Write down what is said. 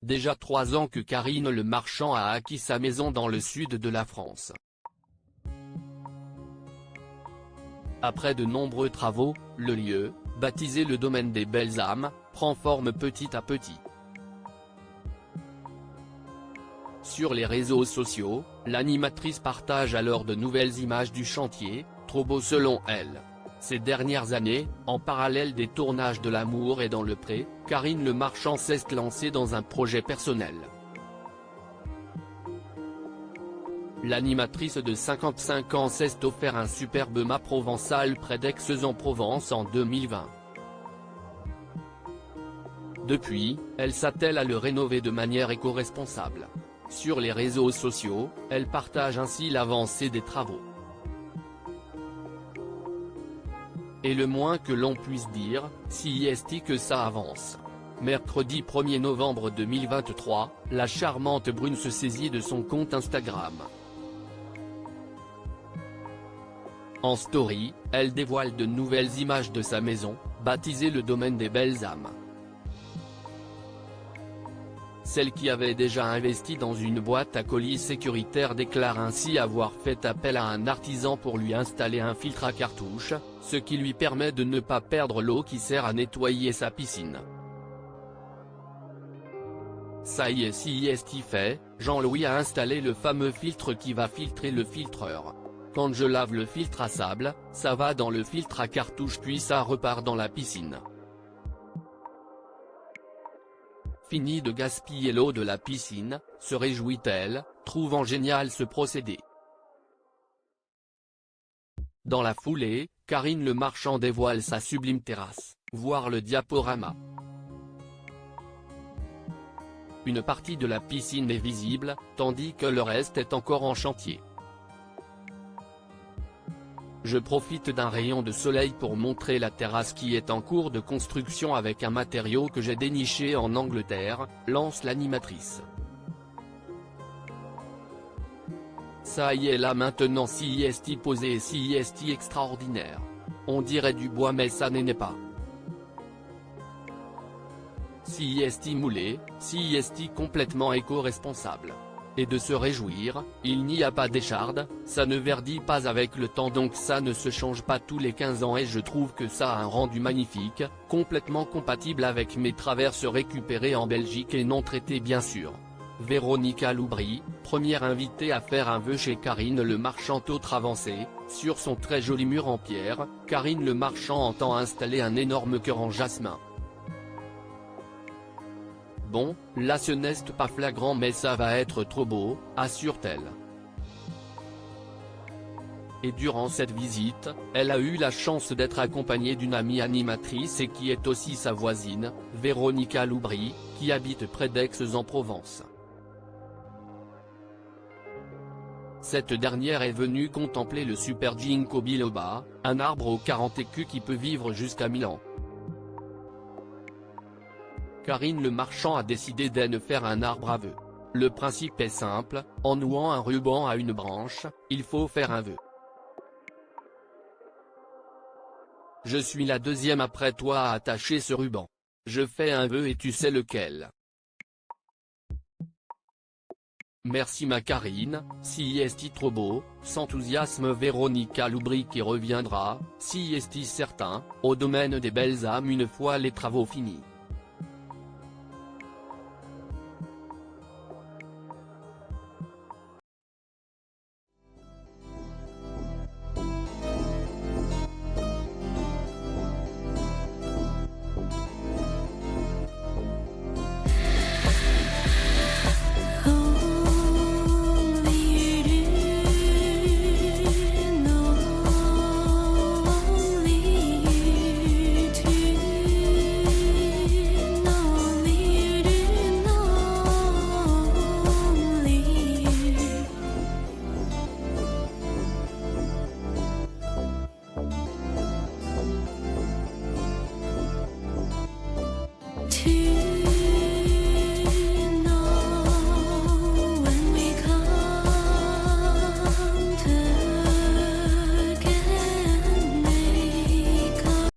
Déjà 3 ans que Karine Le Marchand a acquis sa maison dans le sud de la France. Après de nombreux travaux, le lieu, baptisé le Domaine des Belles Âmes, prend forme petit à petit. Sur les réseaux sociaux, l'animatrice partage alors de nouvelles images du chantier, trop beau selon elle. Ces dernières années, en parallèle des tournages de L'amour est dans le pré, Karine Le Marchand s'est lancée dans un projet personnel. L'animatrice de 55 ans s'est offert un superbe mât provençal près d'Aix-en-Provence en 2020. Depuis, elle s'attelle à le rénover de manière éco-responsable. Sur les réseaux sociaux, elle partage ainsi l'avancée des travaux. Et le moins que l'on puisse dire, si est que ça avance. Mercredi 1er novembre 2023, la charmante brune se saisit de son compte Instagram. En story, elle dévoile de nouvelles images de sa maison, baptisée le Domaine des Belles Âmes. Celle qui avait déjà investi dans une boîte à colis sécuritaire déclare ainsi avoir fait appel à un artisan pour lui installer un filtre à cartouche, ce qui lui permet de ne pas perdre l'eau qui sert à nettoyer sa piscine. Ça y est, si est fait, Jean-Louis a installé le fameux filtre qui va filtrer le filtreur. Quand je lave le filtre à sable, ça va dans le filtre à cartouche puis ça repart dans la piscine. Fini de gaspiller l'eau de la piscine, se réjouit-elle, trouvant génial ce procédé. Dans la foulée, Karine Le Marchand dévoile sa sublime terrasse, voir le diaporama. Une partie de la piscine est visible, tandis que le reste est encore en chantier. Je profite d'un rayon de soleil pour montrer la terrasse qui est en cours de construction avec un matériau que j'ai déniché en Angleterre, lance l'animatrice. Ça y est là maintenant, si est posé et si est extraordinaire. On dirait du bois mais ça n'est pas. Si est moulé, si est complètement éco-responsable. Et de se réjouir, il n'y a pas d'écharde, ça ne verdit pas avec le temps donc ça ne se change pas tous les 15 ans et je trouve que ça a un rendu magnifique, complètement compatible avec mes traverses récupérées en Belgique et non traitées bien sûr. Véronica Loubry, première invitée à faire un vœu chez Karine Le Marchand. Autre avancée, sur son très joli mur en pierre, Karine Le Marchand entend installer un énorme cœur en jasmin. Bon, là ce n'est pas flagrant mais ça va être trop beau, assure-t-elle. Et durant cette visite, elle a eu la chance d'être accompagnée d'une amie animatrice et qui est aussi sa voisine, Véronica Loubry, qui habite près d'Aix-en-Provence. Cette dernière est venue contempler le super ginkgo biloba, un arbre aux 40 écus qui peut vivre jusqu'à 1000 ans. Karine Le Marchand a décidé d'en faire un arbre à vœux. Le principe est simple, en nouant un ruban à une branche, il faut faire un vœu. Je suis la deuxième après toi à attacher ce ruban. Je fais un vœu et tu sais lequel. Merci ma Karine, si est trop beau, s'enthousiasme Véronica Loubry qui reviendra, si est certain, au Domaine des Belles Âmes une fois les travaux finis.